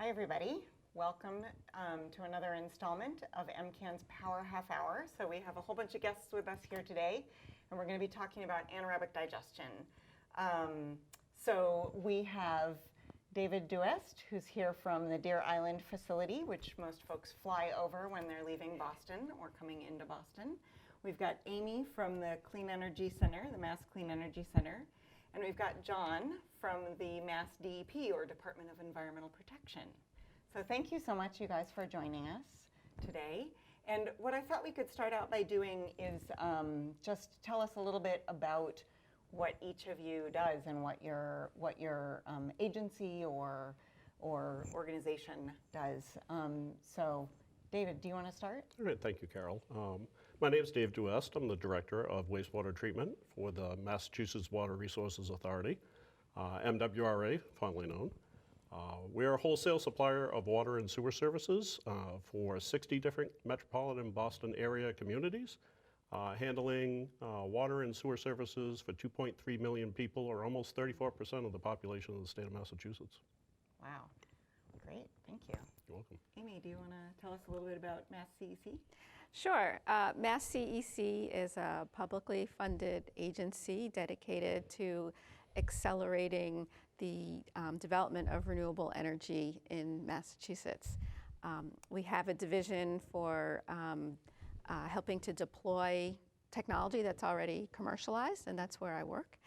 Hi, everybody. Welcome to another installment of MCAN's Power Half Hour. So we have a whole bunch of guests with us here today, and we're going to be talking about anaerobic digestion. So we have David Duest, who's here from the Deer Island facility, which most folks fly over when they're leaving Boston or coming into Boston. We've got Amy from the Clean Energy Center, the Mass Clean Energy Center. And we've got John from the Mass DEP, or Department of Environmental Protection. So thank you so much, you guys, for joining us today. And what I thought we could start out by doing is just tell us a little bit about what each of you does and what your agency or organization does. So David, do you want to start? All right, thank you, Carol. My name is Dave Duest. I'm the Director of Wastewater Treatment for the Massachusetts Water Resources Authority, MWRA, fondly known. We're a wholesale supplier of water and sewer services for 60 different metropolitan Boston area communities, handling water and sewer services for 2.3 million people, or almost 34% of the population of the state of Massachusetts. Wow, great, thank you. You're welcome. Amy, do you want to tell us a little bit about Mass CEC? Sure. Mass CEC is a publicly funded agency dedicated to accelerating the development of renewable energy in Massachusetts. We have a division for helping to deploy technology that's already commercialized, and that's where I work.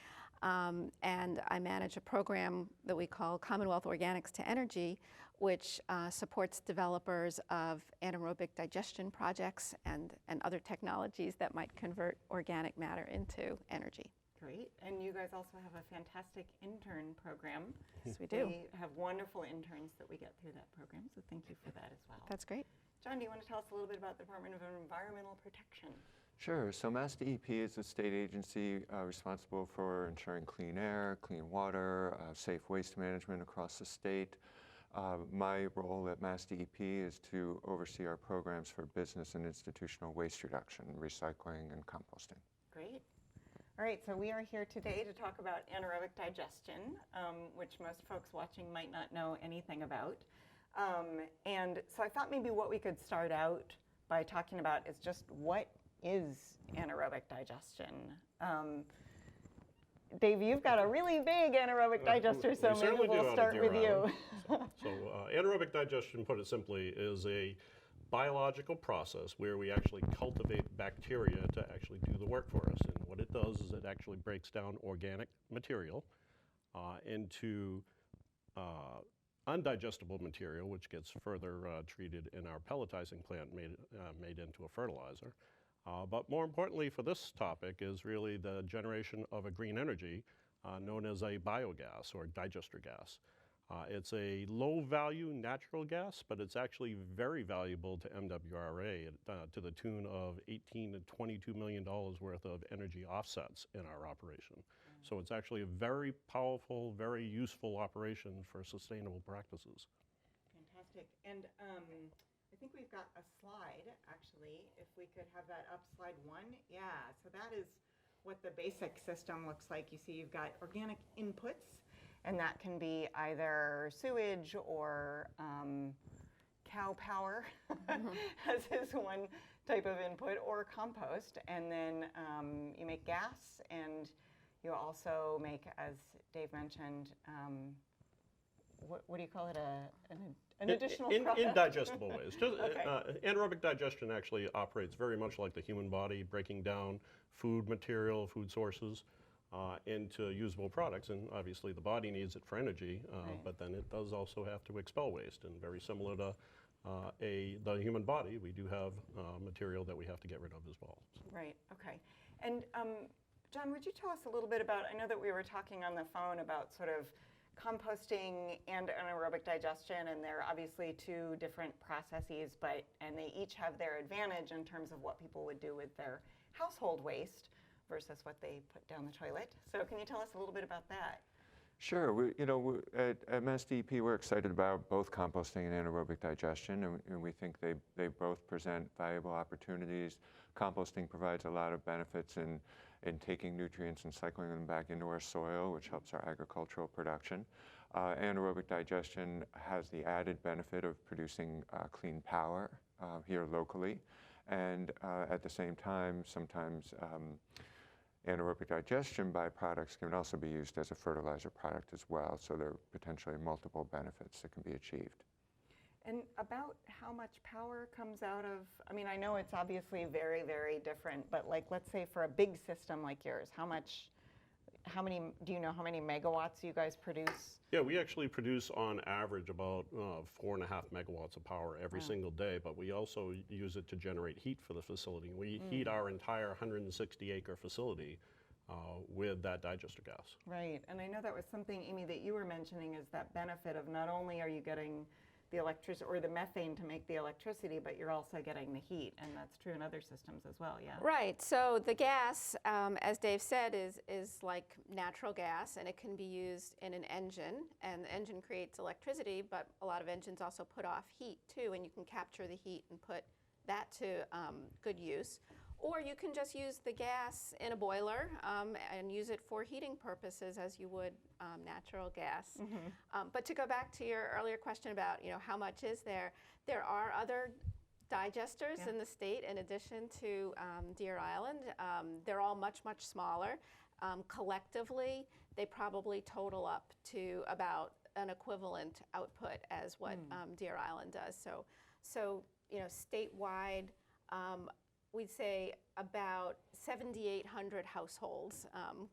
And I manage a program that we call Commonwealth Organics to Energy, which supports developers of anaerobic digestion projects and other technologies that might convert organic matter into energy. Great, and you guys also have a fantastic intern program. Yes, we do. We have wonderful interns that we get through that program, so thank you for that as well. That's great. John, do you want to tell us a little bit about the Department of Environmental Protection? Sure. So Mass DEP is a state agency responsible for ensuring clean air, clean water, safe waste management across the state. My role at Mass DEP is to oversee our programs for business and institutional waste reduction, recycling, and composting. Great. All right, so we are here today to talk about anaerobic digestion, which most folks watching might not know anything about. And so I thought maybe what we could start out by talking about is just what is anaerobic digestion. Dave, you've got a really big anaerobic digester, so maybe we'll start with you. So anaerobic digestion, put it simply, is a biological process where we actually cultivate bacteria to actually do the work for us. And what it does is it actually breaks down organic material into undigestible material, which gets further treated in our pelletizing plant, made into a fertilizer. But more importantly for this topic is really the generation of a green energy known as a biogas or digester gas. It's a low-value natural gas, but it's actually very valuable to MWRA to the tune of $18 to $22 million worth of energy offsets in our operation. So it's actually a very powerful, very useful operation for sustainable practices. Fantastic. And I think we've got a slide, actually, if we could have that up, slide 1. Yeah, so that is what the basic system looks like. You see you've got organic inputs, and that can be either sewage or cow power, as is one type of input, or compost. And then you make gas, and you also make, as Dave mentioned, what do you call it, an additional product? Indigestible waste. Okay. Anaerobic digestion actually operates very much like the human body, breaking down food material, food sources, into usable products. And obviously the body needs it for energy, Right. but then it does also have to expel waste. And very similar to the human body, we do have material that we have to get rid of as well. Right, okay. And John, would you tell us a little bit about, I know that we were talking on the phone about sort of composting and anaerobic digestion, and they're obviously two different processes, and they each have their advantage in terms of what people would do with their household waste versus what they put down the toilet. So can you tell us a little bit about that? Sure. At Mass DEP, we're excited about both composting and anaerobic digestion, and we think they both present valuable opportunities. Composting provides a lot of benefits in taking nutrients and cycling them back into our soil, which helps our agricultural production. Anaerobic digestion has the added benefit of producing clean power here locally, and at the same time, sometimes anaerobic digestion byproducts can also be used as a fertilizer product as well, so there are potentially multiple benefits that can be achieved. And about how much power comes out of, I mean, I know it's obviously very, very different, but like, let's say for a big system like yours, do you know how many megawatts you guys produce? Yeah, we actually produce on average about 4.5 megawatts of power every single day, but we also use it to generate heat for the facility. We heat our entire 160-acre facility with that digester gas. Right, and I know that was something, Amy, that you were mentioning, is that benefit of not only are you getting the electricity or the methane to make the electricity, but you're also getting the heat, and that's true in other systems as well, yeah? Right, so the gas, as Dave said, is like natural gas, and it can be used in an engine, and the engine creates electricity, but a lot of engines also put off heat too, and you can capture the heat and put that to good use. Or you can just use the gas in a boiler and use it for heating purposes as you would natural gas. But to go back to your earlier question about how much is there are other digesters in the state in addition to Deer Island. They're all much, much smaller. Collectively, they probably total up to about an equivalent output as what Deer Island does. So statewide, we'd say about 7,800 households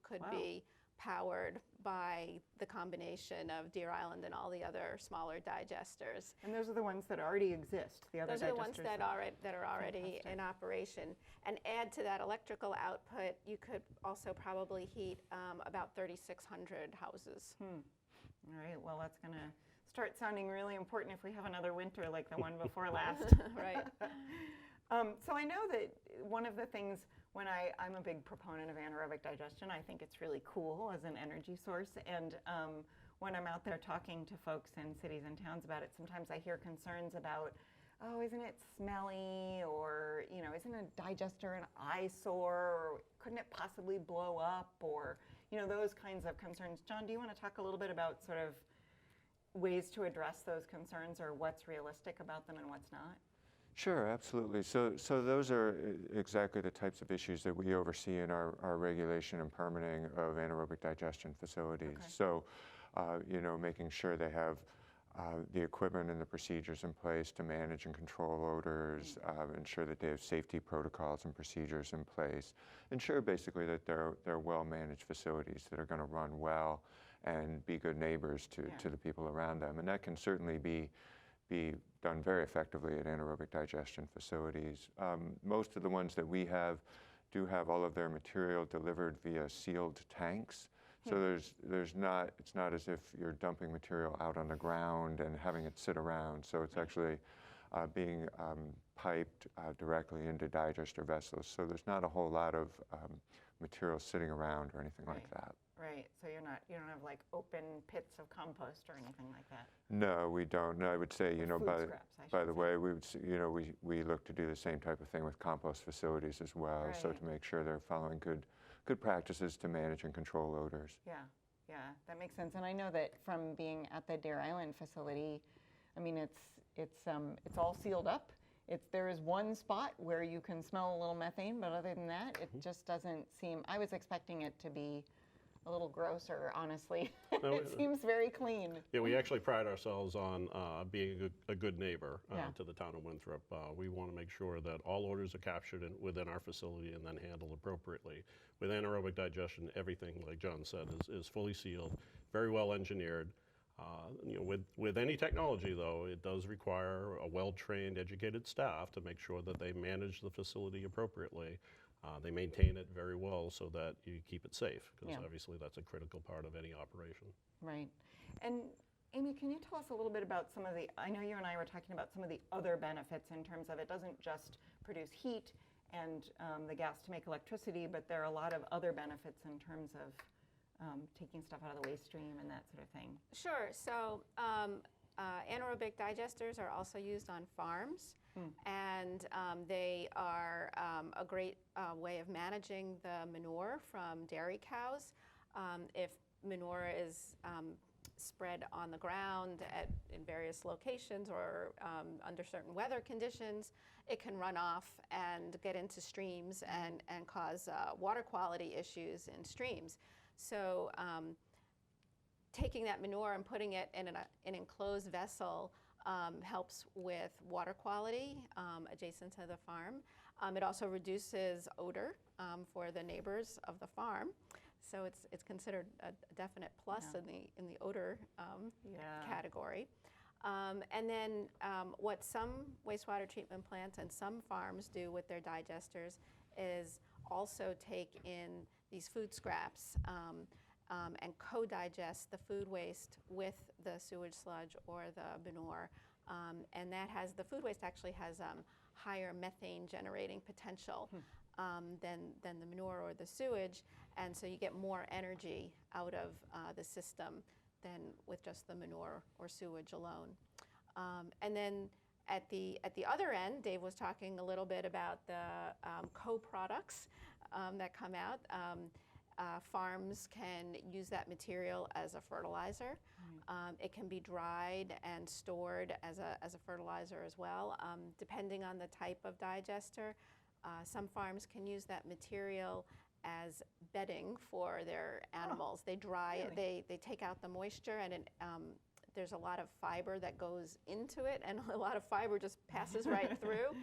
could be powered by the combination of Deer Island and all the other smaller digesters. And those are the ones that already exist, the other digesters? Those are the ones that are already in operation. And add to that electrical output, you could also probably heat about 3,600 houses. All right, well, that's going to start sounding really important if we have another winter like the one before last. Right. So I know that one of the things, when I'm a big proponent of anaerobic digestion, I think it's really cool as an energy source. And when I'm out there talking to folks in cities and towns about it, sometimes I hear concerns about, oh, isn't it smelly? Or, isn't a digester an eyesore? Or couldn't it possibly blow up? Or, those kinds of concerns. John, do you want to talk a little bit about sort of ways to address those concerns, or what's realistic about them and what's not? Sure, absolutely. So those are exactly the types of issues that we oversee in our regulation and permitting of anaerobic digestion facilities. Okay. So, making sure they have the equipment and the procedures in place to manage and control odors, ensure that they have safety protocols and procedures in place, ensure basically that they're well-managed facilities that are going to run well and be good neighbors to the people around them. And that can certainly be done very effectively at anaerobic digestion facilities. Most of the ones that we have do have all of their material delivered via sealed tanks. So it's not as if you're dumping material out on the ground and having it sit around. So it's actually being piped directly into digester vessels. So there's not a whole lot of material sitting around or anything like that. Right, so you don't have like open pits of compost or anything like that. No, we don't. No, I would say, Food scraps, by the way, we look to do the same type of thing with compost facilities as well. Right. So to make sure they're following good practices to manage and control odors. Yeah, that makes sense. And I know that from being at the Deer Island facility, I mean, it's all sealed up. There is one spot where you can smell a little methane, but other than that, it just doesn't seem. I was expecting it to be a little grosser, honestly. No, it seems very clean. Yeah, we actually pride ourselves on being a good neighbor Yeah. to the town of Winthrop. We want to make sure that all odors are captured within our facility and then handled appropriately. With anaerobic digestion, everything, like John said, is fully sealed, very well engineered. With any technology, though, it does require a well-trained, educated staff to make sure that they manage the facility appropriately. They maintain it very well so that you keep it safe, because Yeah. obviously that's a critical part of any operation. Right. And Amy, can you tell us a little bit about I know you and I were talking about some of the other benefits in terms of it doesn't just produce heat and the gas to make electricity, but there are a lot of other benefits in terms of taking stuff out of the waste stream and that sort of thing. Sure. So anaerobic digesters are also used on farms, and they are a great way of managing the manure from dairy cows. If manure is spread on the ground in various locations or under certain weather conditions, it can run off and get into streams and cause water quality issues in streams. So taking that manure and putting it in an enclosed vessel helps with water quality adjacent to the farm. It also reduces odor for the neighbors of the farm. So it's considered a definite plus in the odor category. And then what some wastewater treatment plants and some farms do with their digesters is also take in these food scraps and co-digest the food waste with the sewage sludge or the manure. And the food waste actually has higher methane generating potential than the manure or the sewage. And so you get more energy out of the system than with just the manure or sewage alone. And then at the other end, Dave was talking a little bit about the co-products that come out. Farms can use that material as a fertilizer. It can be dried and stored as a fertilizer as well, depending on the type of digester. Some farms can use that material as bedding for their animals. They dry it, they take out the moisture, and there's a lot of fiber that goes into it, and a lot of fiber just passes right through.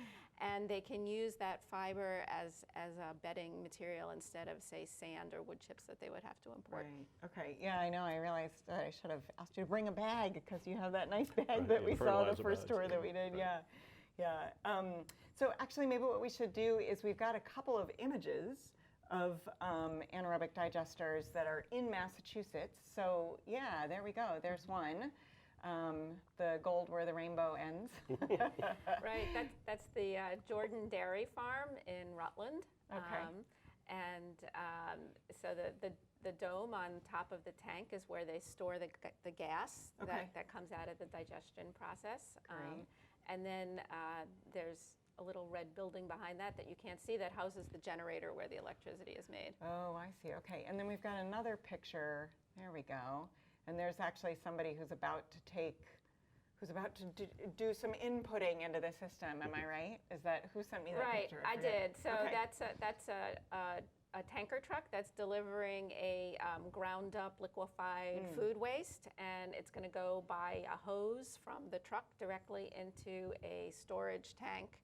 And they can use that fiber as a bedding material instead of, say, sand or wood chips that they would have to import. Right. Okay. Yeah, I know. I realized I should have asked you to bring a bag because you have that nice bag Right, that yeah, we saw the fertilizer first bags, tour yeah. that we did. Right. Yeah. So actually, maybe what we should do is we've got a couple of images of anaerobic digesters that are in Massachusetts. So yeah, there we go. There's one. The gold where the rainbow ends. Right, that's the Jordan Dairy Farm in Rutland. Okay. So the dome on top of the tank is where they store the gas that comes out of the digestion process. Great. And then there's a little red building behind that you can't see that houses the generator where the electricity is made. Oh, I see. Okay. And then we've got another picture. There we go. And there's actually somebody who's about to do some inputting into the system. Am I right? Is that who sent me that picture? Right, I did. So Okay. that's a tanker truck that's delivering a ground up liquefied food waste, and it's going to go by a hose from the truck directly into a storage tank.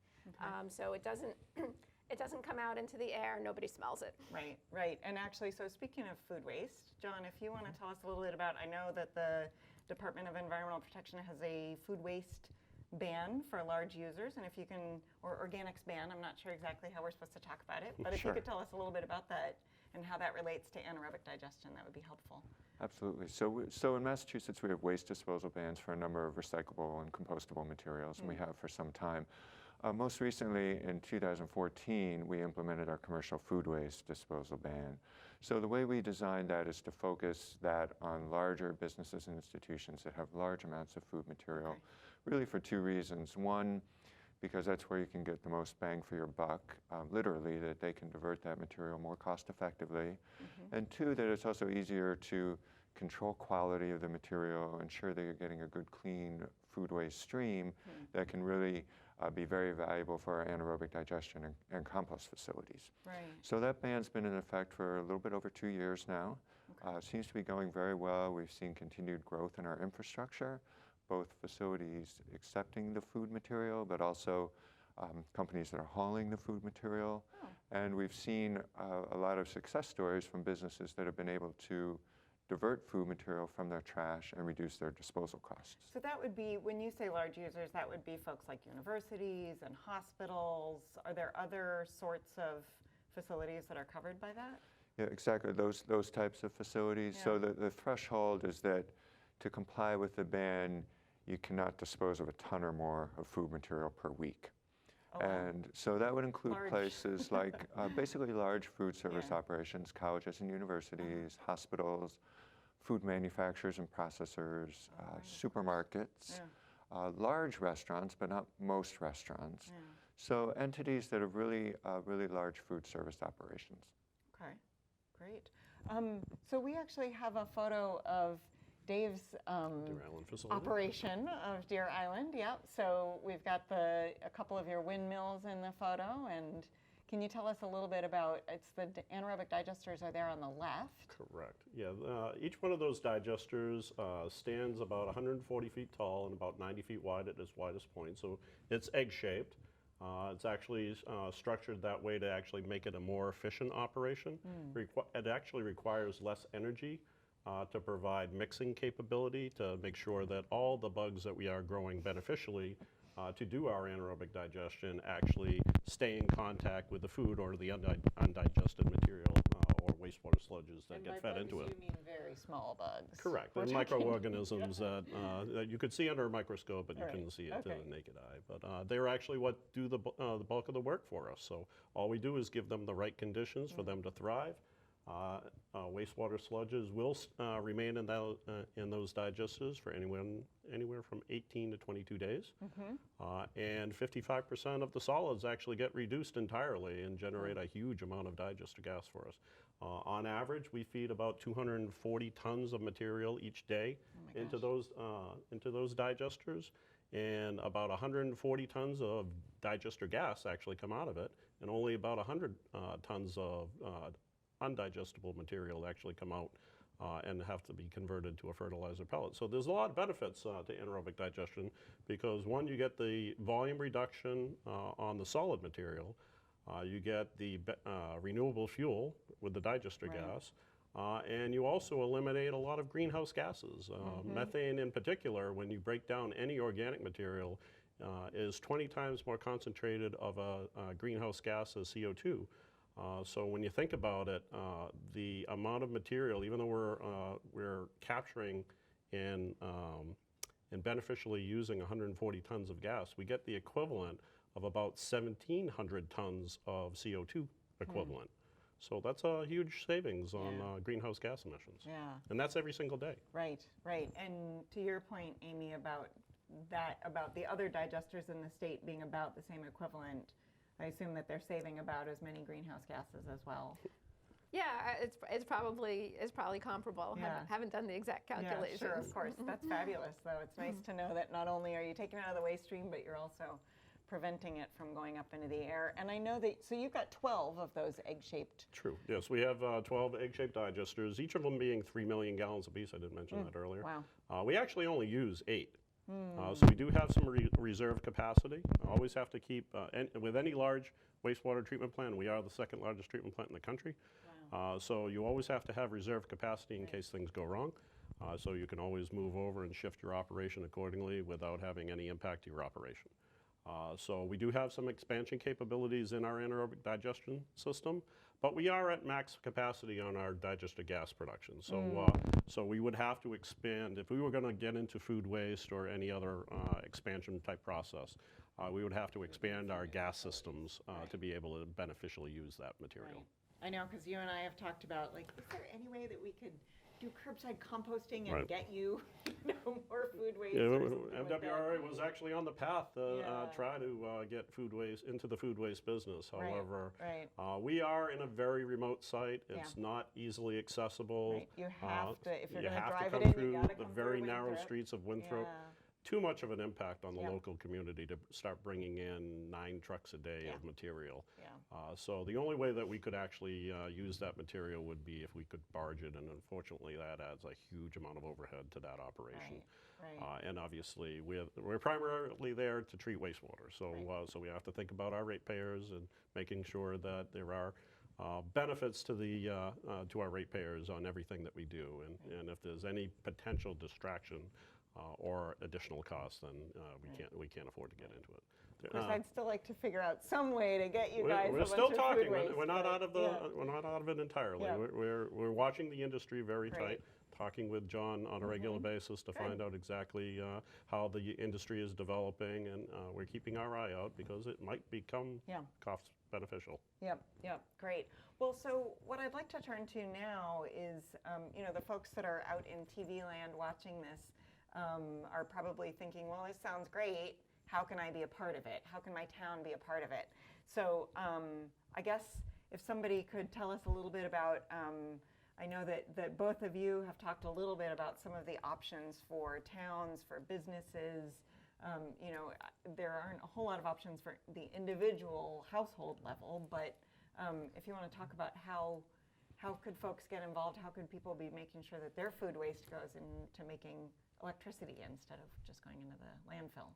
So it doesn't come out into the air. Nobody smells it. Right, right. And actually, so speaking of food waste, John, if you want to tell us a little bit about, I know that the Department of Environmental Protection has a food waste ban for large users, and if you can, or organics ban, I'm not sure exactly how we're supposed to talk about it, but if you Sure. could tell us a little bit about that and how that relates to anaerobic digestion, that would be helpful. Absolutely. So in Massachusetts, we have waste disposal bans for a number of recyclable and compostable materials, and we have for some time. Most recently, in 2014, we implemented our commercial food waste disposal ban. So the way we designed that is to focus that on larger businesses and institutions that have large amounts of food material, really for two reasons. One, because that's where you can get the most bang for your buck, literally, that they can divert that material more cost effectively. And two, that it's also easier to control quality of the material, ensure that you're getting a good, clean food waste stream that can really be very valuable for our anaerobic digestion and compost facilities. Right. So that ban's been in effect for a little bit over 2 years now. It seems to be going very well. We've seen continued growth in our infrastructure, both facilities accepting the food material, but also companies that are hauling the food material. And we've seen a lot of success stories from businesses that have been able to divert food material from their trash and reduce their disposal costs. So that would be, when you say large users, that would be folks like universities and hospitals. Are there other sorts of facilities that are covered by that? Yeah, exactly, those types of facilities. So the threshold is that to comply with the ban, you cannot dispose of a ton or more of food material per week. And so that would include places like basically large food service operations, colleges and universities, hospitals, food manufacturers and processors, supermarkets, large restaurants, but not most restaurants. So entities that have really large food service operations. Okay, great. So we actually have a photo of Dave's Deer Island facility. operation of Deer Island. Yep. So we've got a couple of your windmills in the photo, and can you tell us a little bit about? The anaerobic digesters are there on the left. Correct. Yeah, each one of those digesters stands about 140 feet tall and about 90 feet wide at its widest point. So it's egg-shaped. It's actually structured that way to actually make it a more efficient operation. It actually requires less energy to provide mixing capability to make sure that all the bugs that we are growing beneficially to do our anaerobic digestion actually stay in contact with the food or the undigested material or wastewater sludges that get fed into it. You mean very small bugs? Correct. We're And talking- microorganisms that you could see under a microscope, but you Right. couldn't see it to Okay. the naked eye. But they're actually what do the bulk of the work for us. So all we do is give them the right conditions for them to thrive. Wastewater sludges will remain in those digesters for anywhere from 18 to 22 days. And 55% of the solids actually get reduced entirely and generate a huge amount of digester gas for us. On average, we feed about 240 tons of material each day into those digesters, and about 140 tons of digester gas actually come out of it, and only about 100 tons of undigestible material actually come out and have to be converted to a fertilizer pellet. So there's a lot of benefits to anaerobic digestion because, one, you get the volume reduction on the solid material. You get the renewable fuel with the digester gas, and you also eliminate a lot of greenhouse gases. Methane in particular, when you break down any organic material, is 20 times more concentrated of a greenhouse gas as CO2. So when you think about it, the amount of material, even though we're capturing and beneficially using 140 tons of gas, we get the equivalent of about 1,700 tons of CO2 equivalent. So that's a huge savings on greenhouse gas emissions. Yeah. And that's every single day. Right, right. And to your point, Amy, about the other digesters in the state being about the same equivalent, I assume that they're saving about as many greenhouse gases as well. Yeah, it's probably comparable. Yeah. Haven't done the exact calculations. Yeah, sure, of course. That's fabulous, though. It's nice to know that not only are you taking it out of the waste stream, but you're also preventing it from going up into the air. And I know that, so you've got 12 of those egg-shaped. True. Yes, we have 12 egg-shaped digesters, each of them being 3 million gallons apiece. I didn't mention that earlier. Wow. We actually only use 8. So we do have some reserve capacity. Always have to keep, with any large wastewater treatment plant, we are the second largest treatment plant in the country. Wow. So you always have to have reserve capacity in case things go wrong. So you can always move over and shift your operation accordingly without having any impact to your operation. So we do have some expansion capabilities in our anaerobic digestion system, but we are at max capacity on our digester gas production. So, so we would have to expand if we were going to get into food waste or any other expansion type process. We would have to expand our gas systems to be able to beneficially use that material. Right. I know, because you and I have talked about, like, is there any way that we could do curbside composting and Right. get you, more food waste? Yeah, or something like that? MWRA was actually on the path to Yeah. try to get food waste into the food waste business. Right, However, right. we are in a very remote site. It's not easily accessible. Right. You have to, if you're you going to have drive to it come in, through you gotta the come very through narrow Winthrop. streets of Winthrop. Yeah. Too much of an impact on the Yep. local community to start bringing in 9 trucks a day Yeah. of material. Yeah. So the only way that we could actually use that material would be if we could barge it, and unfortunately that adds a huge amount of overhead to that operation. Right. And obviously we're primarily there to treat wastewater, so so we have to think about our ratepayers and making sure that there are benefits to to our ratepayers on everything that we do, and if there's any potential distraction or additional costs, then we can't afford to get into it. Of course, I'd still like to figure out some way to get you We're, guys we're a still bunch of talking. food waste. We're not but- out of the. yeah. We're not out of it entirely. Yeah. We're watching the industry very Great. tight. Talking with John on a regular basis to find out exactly how the industry is developing, and we're keeping our eye out because it might become Yeah. cost beneficial. Yep, great. Well, so what I'd like to turn to now is, the folks that are out in TV land watching this are probably thinking, well, this sounds great. How can I be a part of it? How can my town be a part of it? So I guess if somebody could tell us a little bit about, I know that both of you have talked a little bit about some of the options for towns, for businesses. You know, there aren't a whole lot of options for the individual household level, but if you want to talk about how could folks get involved, how could people be making sure that their food waste goes into making electricity instead of just going into the landfill?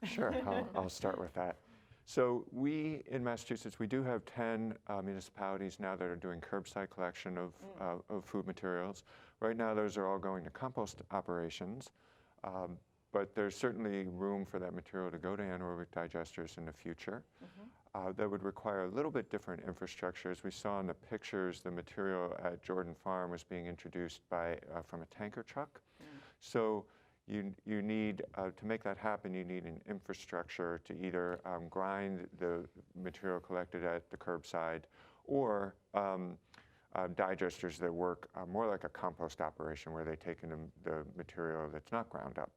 Sure, I'll start with that. So we, in Massachusetts, we do have 10 municipalities now that are doing curbside collection of food materials. Right now, those are all going to compost operations, but there's certainly room for that material to go to anaerobic digesters in the future. That would require a little bit different infrastructure. As we saw in the pictures, the material at Jordan Farm was being introduced from a tanker truck. So you need, to make that happen, you need an infrastructure to either grind the material collected at the curbside or digesters that work more like a compost operation where they take in the material that's not ground up.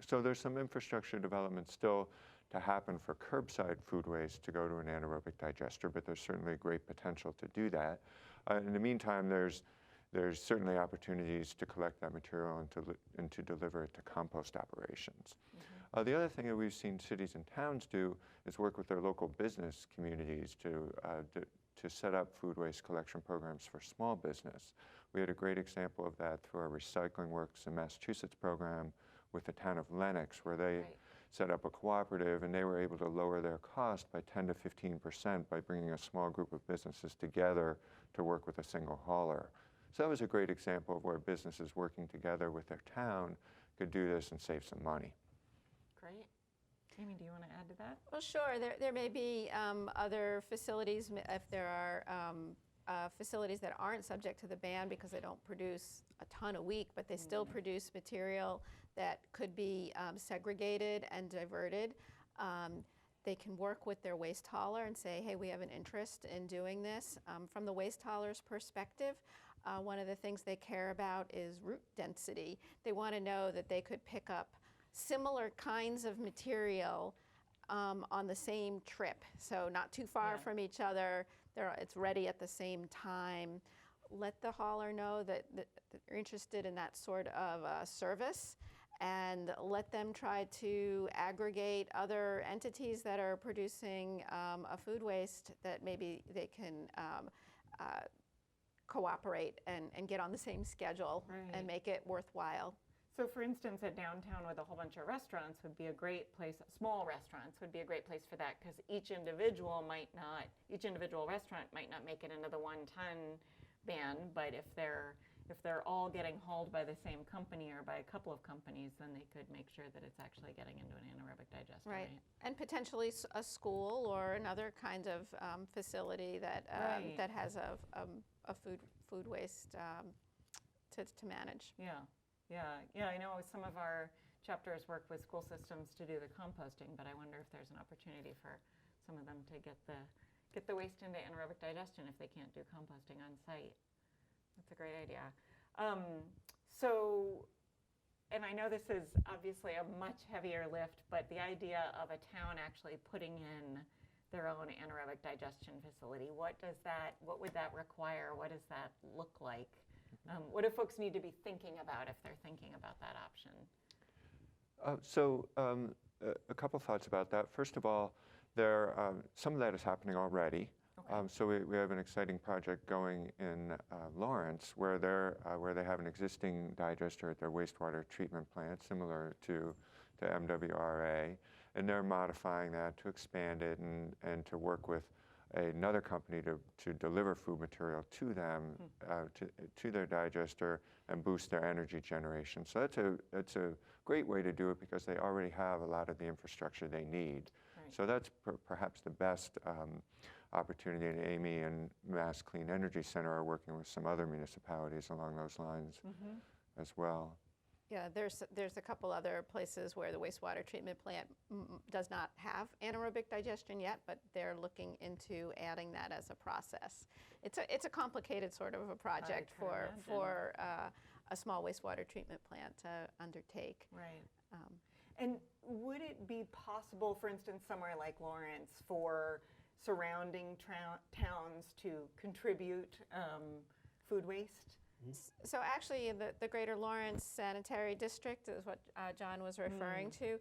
So there's some infrastructure development still to happen for curbside food waste to go to an anaerobic digester, but there's certainly great potential to do that. In the meantime, there's certainly opportunities to collect that material and to deliver it to compost operations. The other thing that we've seen cities and towns do is work with their local business communities to set up food waste collection programs for small business. We had a great example of that through our Recycling Works in Massachusetts program with the town of Lenox, where they set up a cooperative, and they were able to lower their cost by 10 to 15% by bringing a small group of businesses together to work with a single hauler. So that was a great example of where businesses working together with their town could do this and save some money. Great. Amy, do you want to add to that? Well, sure. There may be other facilities, if there are facilities that aren't subject to the ban because they don't produce a ton a week, but they still produce material that could be segregated and diverted. They can work with their waste hauler and say, hey, we have an interest in doing this. From the waste hauler's perspective, one of the things they care about is route density. They want to know that they could pick up similar kinds of material on the same trip, so not too far from each other. It's ready at the same time. Let the hauler know that you're interested in that sort of service, and let them try to aggregate other entities that are producing a food waste that maybe they can cooperate and get on the same schedule and make it worthwhile. So for instance, a downtown with a whole bunch of restaurants would be a great place, small restaurants would be a great place for that, because each individual restaurant might not make it into the 1-ton ban, but if they're all getting hauled by the same company or by a couple of companies, then they could make sure that it's actually getting into an anaerobic digester. Right. And potentially a school or another kind of facility that that has a food waste to manage. Yeah, I know some of our chapters work with school systems to do the composting, but I wonder if there's an opportunity for some of them to get the waste into anaerobic digestion if they can't do composting on site. That's a great idea. And I know this is obviously a much heavier lift, but the idea of a town actually putting in their own anaerobic digestion facility, what would that require? What does that look like? What do folks need to be thinking about if they're thinking about that option? A couple thoughts about that. First of all, some of that is happening already. Okay. So we have an exciting project going in Lawrence where they have an existing digester at their wastewater treatment plant, similar to MWRA, and they're modifying that to expand it and to work with another company to deliver food material to them, to their digester, and boost their energy generation. So that's a great way to do it because they already have a lot of the infrastructure they need. Right. So that's perhaps the best opportunity, and Amy and Mass Clean Energy Center are working with some other municipalities along those lines as well. Yeah, there's a couple other places where the wastewater treatment plant does not have anaerobic digestion yet, but they're looking into adding that as a process. It's a complicated sort of a project for a small wastewater treatment plant to undertake. Right. And would it be possible, for instance, somewhere like Lawrence, for surrounding towns to contribute food waste? So actually, the Greater Lawrence Sanitary District is what John was referring to.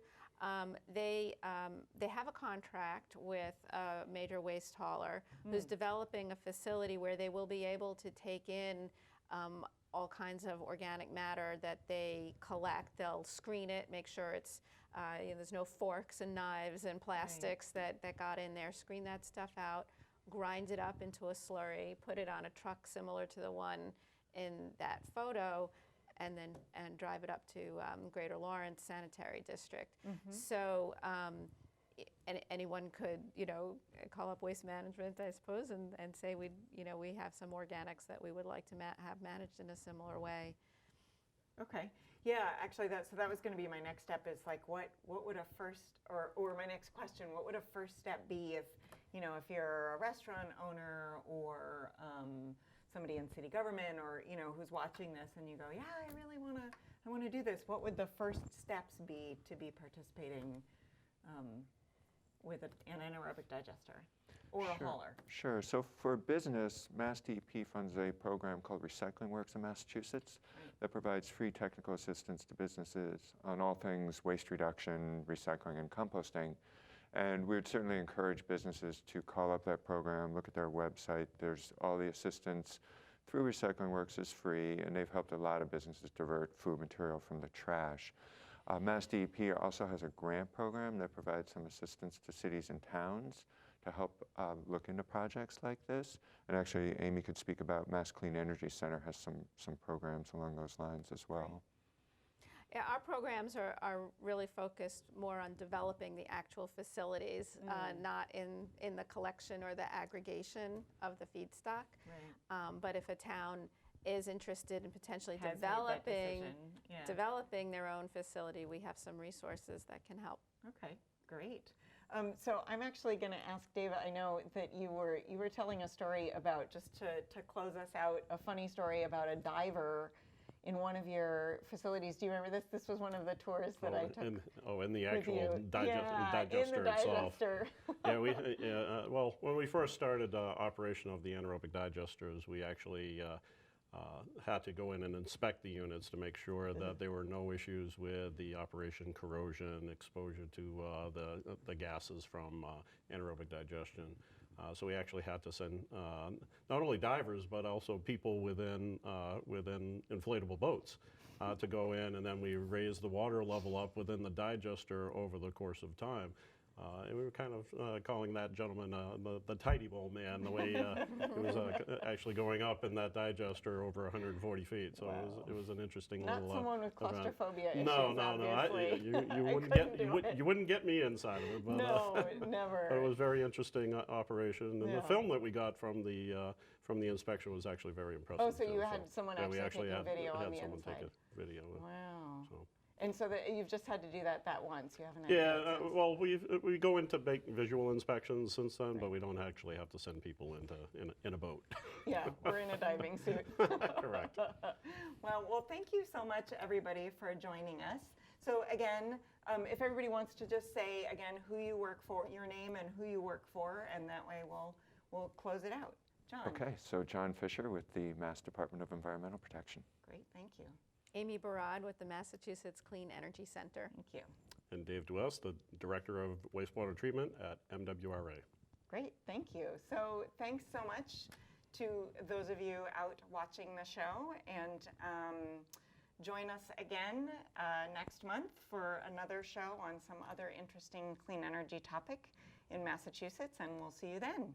They have a contract with a major waste hauler who's developing a facility where they will be able to take in all kinds of organic matter that they collect. They'll screen it, make sure it's there's no forks and knives and plastics that got in there. Screen that stuff out, grind it up into a slurry, put it on a truck similar to the one in that photo, and drive it up to Greater Lawrence Sanitary District. So anyone could, call up Waste Management, I suppose, and say we have some organics that we would like to have managed in a similar way. Okay. Yeah, actually, that was going to be my next step. Is like, what would a first, or my next question? What would a first step be if you're a restaurant owner or somebody in city government, or who's watching this, and you go, yeah, I want to do this. What would the first steps be to be participating with an anaerobic digester or a hauler? Sure. So for business, Mass DEP funds a program called Recycling Works in Massachusetts that provides free technical assistance to businesses on all things waste reduction, recycling, and composting. And we would certainly encourage businesses to call up that program, look at their website. There's all the assistance through Recycling Works is free, and they've helped a lot of businesses divert food material from the trash. Mass DEP also has a grant program that provides some assistance to cities and towns to help look into projects like this. And actually, Amy could speak about Mass Clean Energy Center has some programs along those lines as well. Yeah, our programs are really focused more on developing the actual facilities, not in the collection or the aggregation of the feedstock. Right. But if a town is interested in potentially Has made that developing decision. Yeah. developing their own facility, we have some resources that can help. Okay, great. So I'm actually going to ask David. I know that you were telling a story about, just to close us out, a funny story about a diver in one of your facilities. Do you remember this? This was one of the tours that I took. In the with actual you. digester in the itself. digester. Well, when we first started operation of the anaerobic digesters, we actually had to go in and inspect the units to make sure that there were no issues with the operation, corrosion, exposure to the gases from anaerobic digestion. So we actually had to send not only divers, but also people within inflatable boats to go in, and then we raised the water level up within the digester over the course of time. And we were kind of calling that gentleman the tidy bowl man, the way it was actually going up in that digester over 140 feet. So it was an interesting Not little someone with event. claustrophobia issues, No. obviously. You wouldn't get me inside of it. But, No, never. but it was a very interesting operation, and Yeah. the film that we got from the inspection was actually very impressive. Oh, so too. you had someone yeah, we actually actually taking video on had the someone inside. take a video. Wow. So. And so you've just had to do that once. You haven't. Well, we go into big visual inspections since then, but we don't actually have to send people in a boat. Yeah, we're in a diving suit. Correct. Well, thank you so much, everybody, for joining us. So again, if everybody wants to just say again who you work for, your name and who you work for, and that way we'll close it out. John. Okay, so John Fisher with the Mass Department of Environmental Protection. Great, thank you. Amy Barad with the Massachusetts Clean Energy Center. Thank you. And Dave Duest, the Director of Wastewater Treatment at MWRA. Great, thank you. So thanks so much to those of you out watching the show, and join us again next month for another show on some other interesting clean energy topic in Massachusetts, and we'll see you then.